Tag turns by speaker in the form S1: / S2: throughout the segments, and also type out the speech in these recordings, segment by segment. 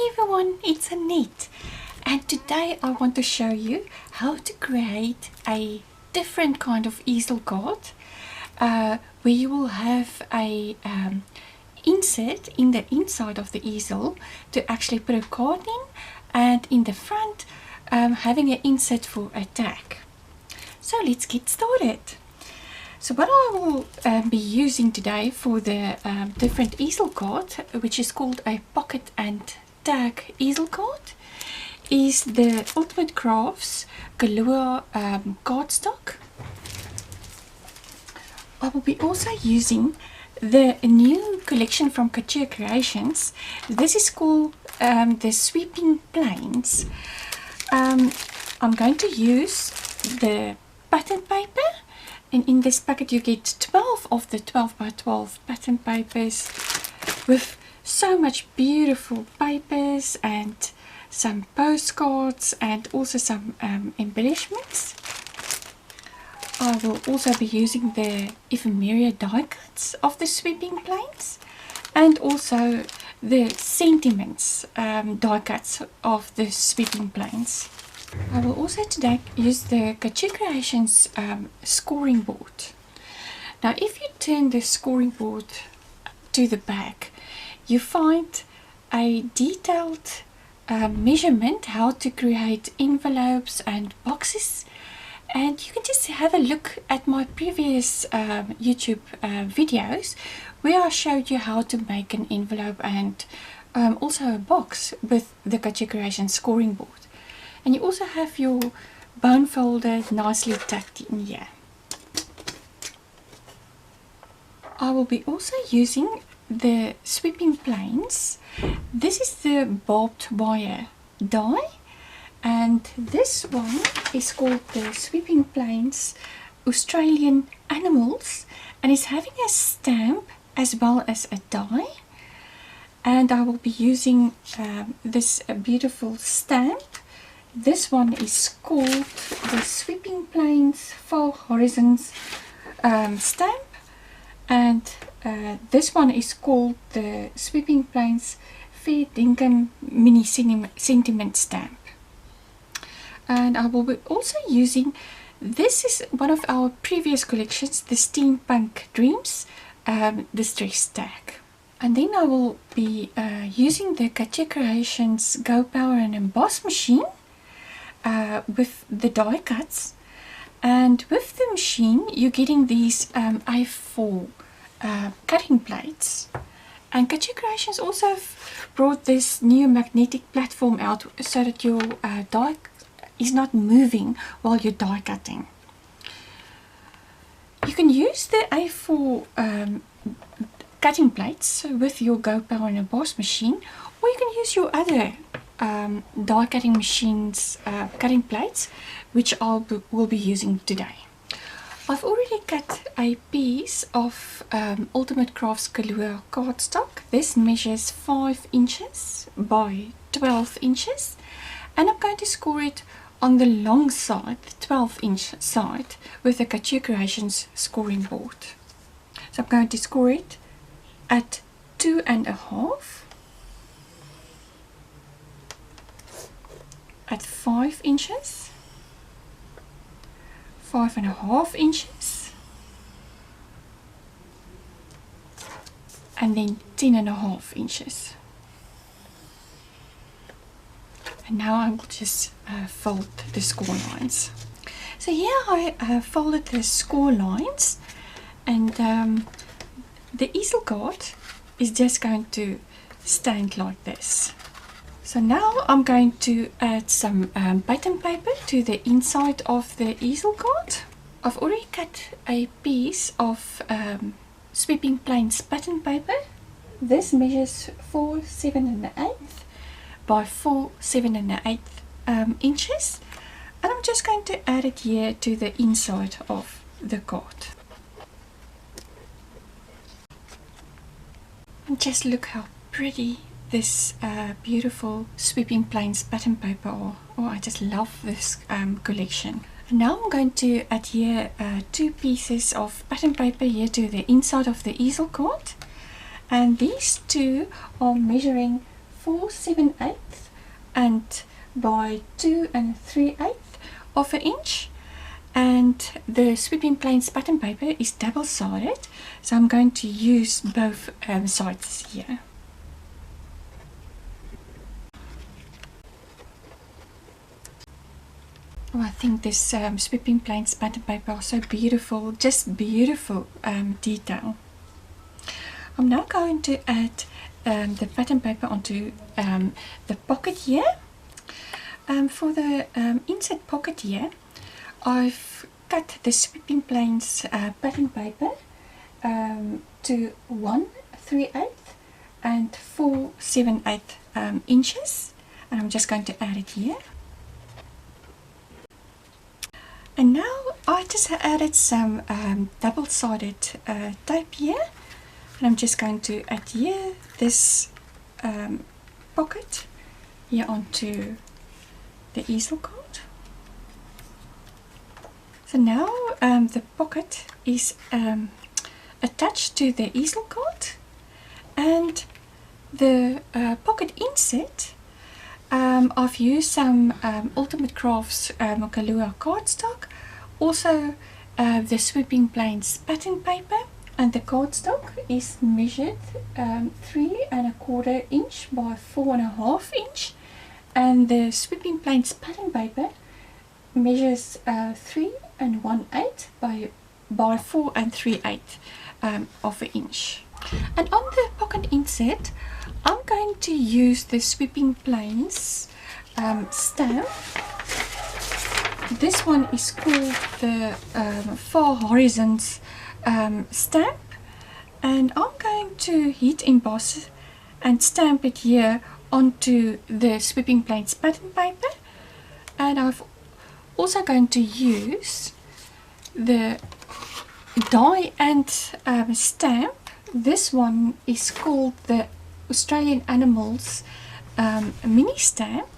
S1: Hey everyone, it's Anet, and today I want to show you how to create a different kind of easel card where you will have a insert in the inside of the easel to actually put a card in, and in the front having an insert for a tag. So let's get started. So what I will be using today for the different easel card, which is called a Pocket Tag Easel Card, is the Ultimate Crafts Couture cardstock. I will be also using the new collection from Couture Creations. This is called the Sweeping Planes. I'm going to use the pattern paper. And in this packet you get 12 of the 12 by 12 pattern papers with so much beautiful papers and some postcards and also some embellishments. I will also be using the ephemera die cuts of the Sweeping Planes and also the sentiments die cuts of the Sweeping Planes. I will also today use the Couture Creations scoring board. Now if you turn the scoring board to the back, you find a detailed measurement how to create envelopes and boxes, and you can just have a look at my previous YouTube videos where I showed you how to make an envelope and also a box with the Couture Creations scoring board. And you also have your bone folder nicely tucked in here. I will be also using the Sweeping Planes. This is the barbed wire die, and this one is called the Sweeping Planes Australian Animals, and it's having a stamp as well as a die. And I will be using this beautiful stamp. This one is called the Sweeping Planes Far Horizons stamp, and this one is called the Sweeping Planes Fair Dinkum Mini Sentiment stamp. And I will be also using, this is one of our previous collections, the Steampunk Dreams distress tag. And then I will be using the Couture Creations Go Power and Emboss machine with the die cuts, and with the machine you're getting these A4 cutting plates. And Couture Creations also brought this new magnetic platform out so that your die is not moving while you're die cutting. You can use the A4 cutting plates with your Go Power and Emboss machine, or you can use your other die cutting machines cutting plates, which I will be using today. I've already cut a piece of Ultimate Crafts Couture cardstock. This measures 5 inches by 12 inches, and I'm going to score it on the long side, the 12-inch side, with the Couture Creations scoring board. So I'm going to score it at 2.5, at 5 inches, 5.5 inches, and then 10.5 inches. And now I will just fold the score lines. So here I folded the score lines, and the easel card is just going to stand like this. So now I'm going to add some pattern paper to the inside of the easel card. I've already cut a piece of Sweeping Planes pattern paper. This measures 4 7/8 by 4 7/8 inches, and I'm just going to add it here to the inside of the card. And just look how pretty this beautiful Sweeping Planes pattern paper are. Oh, I just love this collection. And now I'm going to adhere 2 pieces of pattern paper here to the inside of the easel card, and these two are measuring 4 7/8 and by 2 3/8 of an inch. And the sweeping plains pattern paper is double-sided, so I'm going to use both sides here. Oh, I think this sweeping plains pattern paper are so beautiful, just beautiful detail. I'm now going to add the pattern paper onto the pocket here. For the insert pocket here, I've cut the sweeping plains pattern paper to 1 3/8 and 4 7/8 inches, and I'm just going to add it here. And now I just added some double-sided tape here, and I'm just going to add here this pocket here onto the easel card. So now the pocket is attached to the easel card, and the pocket insert, I've used some Ultimate Crafts Kalua cardstock, also the sweeping plains pattern paper, and the cardstock is measured 3 1/4 inch by 4 1/2 inch, and the sweeping plains pattern paper measures 3 1/8 by 4 3/8 of an inch. And on the pocket insert, I'm going to use the sweeping plains stamp. This one is called the Far Horizons stamp, and I'm going to heat emboss and stamp it here onto the sweeping plains pattern paper. And I'm also going to use the die and stamp. This one is called the Australian Animals mini stamp,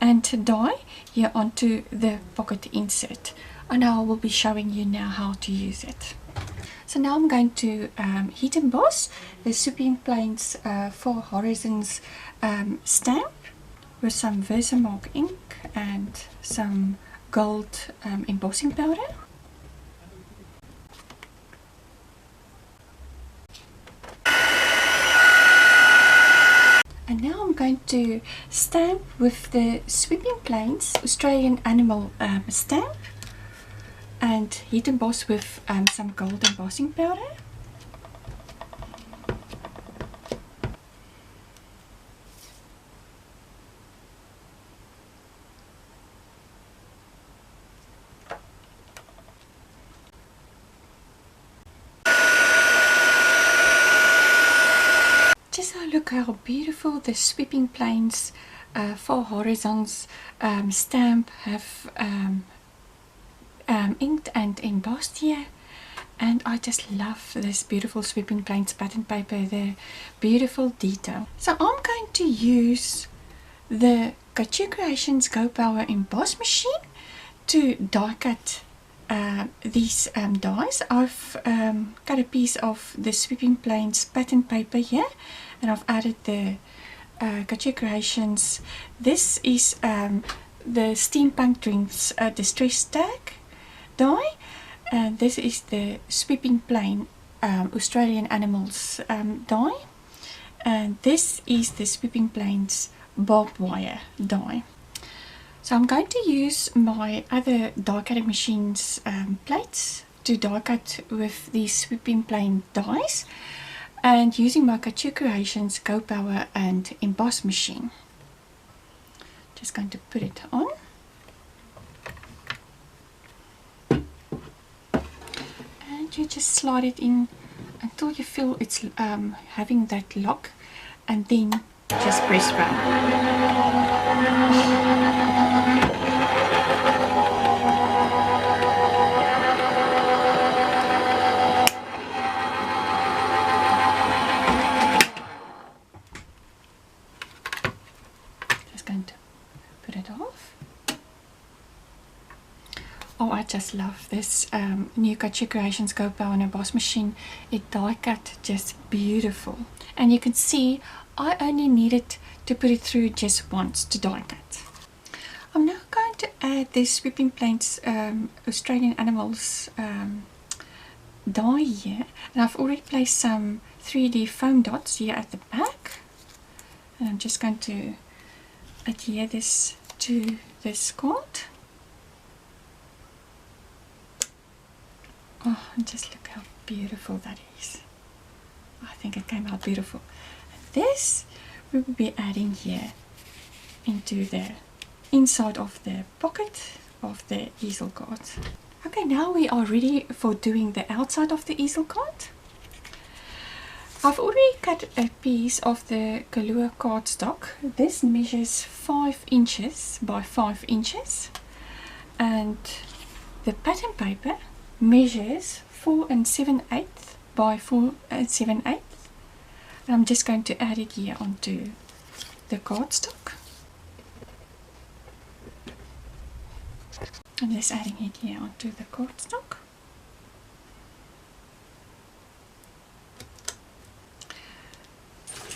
S1: and die here onto the pocket insert, and I will be showing you now how to use it. So now I'm going to heat emboss the sweeping plains Far Horizons stamp with some Versamark ink and some gold embossing powder. And now I'm going to stamp with the sweeping plains Australian Animal stamp, and heat emboss with some gold embossing powder. Just look how beautiful the sweeping plains Far Horizons stamp have inked and embossed here, and I just love this beautiful sweeping plains pattern paper, the beautiful detail. So I'm going to use the Couture Creations Go Power emboss machine to die cut these dies. I've cut a piece of the sweeping plains pattern paper here, and I've added the Couture Creations. This is the Steampunk Dreams distress tag die, and this is the sweeping plain Australian Animals die, and this is the sweeping plains barbed wire die. So I'm going to use my other die cutting machine's plates to die cut with these sweeping plain dies, and using my Couture Creations Go Power and emboss machine. Just going to put it on. And you just slide it in until you feel it's having that lock, and then just press run. Just going to put it off. Oh, I just love this new Couture Creations Go Power and Emboss machine. It die cut just beautiful. And you can see I only needed to put it through just once to die cut. I'm now going to add this Sweeping Plains Australian Animals die here. And I've already placed some 3D foam dots here at the back. And I'm just going to adhere this to this card. Oh, and just look how beautiful that is. I think it came out beautiful. And this we will be adding here into the inside of the pocket of the easel card. Okay, now we are ready for doing the outside of the easel card. I've already cut a piece of the Couture cardstock. This measures 5 inches by 5 inches. And the pattern paper measures 4 7/8 by 4 7/8. And I'm just going to add it here onto the cardstock. I'm just adding it here onto the cardstock.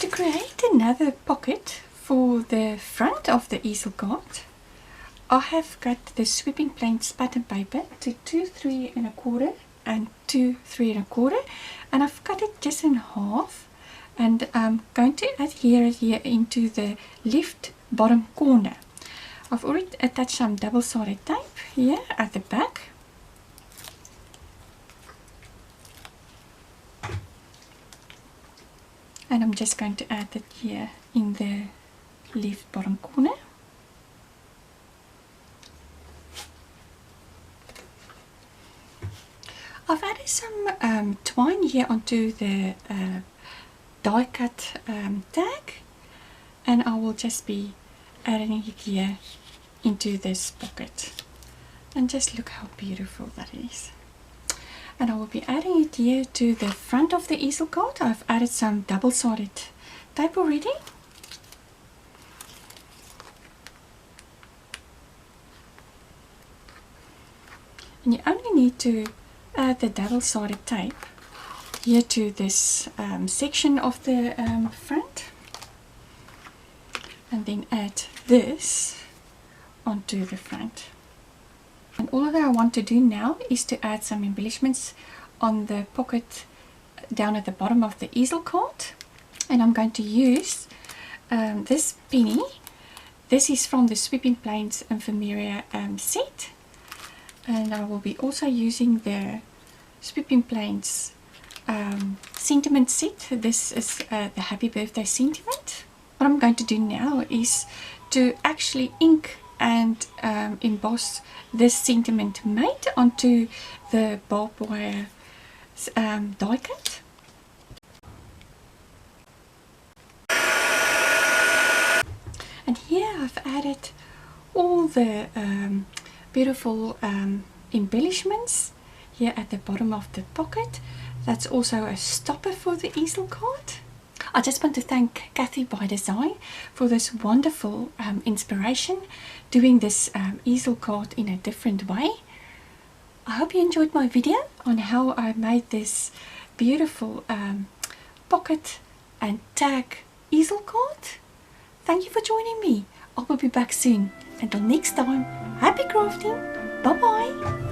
S1: To create another pocket for the front of the easel card, I have cut the Sweeping Plains pattern paper to 2 3 1/4 and 2 3 1/4, and I've cut it just in half, and I'm going to adhere it here into the left bottom corner. I've already attached some double-sided tape here at the back. And I'm just going to add it here in the left bottom corner. I've added some twine here onto the die cut tag, and I will just be adding it here into this pocket. And just look how beautiful that is. And I will be adding it here to the front of the easel card. I've added some double-sided tape already. And you only need to add the double-sided tape here to this section of the front, and then add this onto the front. And all that I want to do now is to add some embellishments on the pocket down at the bottom of the easel card. And I'm going to use this penny. This is from the Sweeping Plains Ephemeria set. And I will be also using the Sweeping Plains sentiment set. This is the Happy Birthday sentiment. What I'm going to do now is to actually ink and emboss this sentiment made onto the barbed wire die cut. And here I've added all the beautiful embellishments here at the bottom of the pocket. That's also a stopper for the easel card. I just want to thank Kathy by Design for this wonderful inspiration doing this easel card in a different way. I hope you enjoyed my video on how I made this beautiful pocket and tag easel card. Thank you for joining me. I will be back soon. Until next time, happy crafting. Bye bye.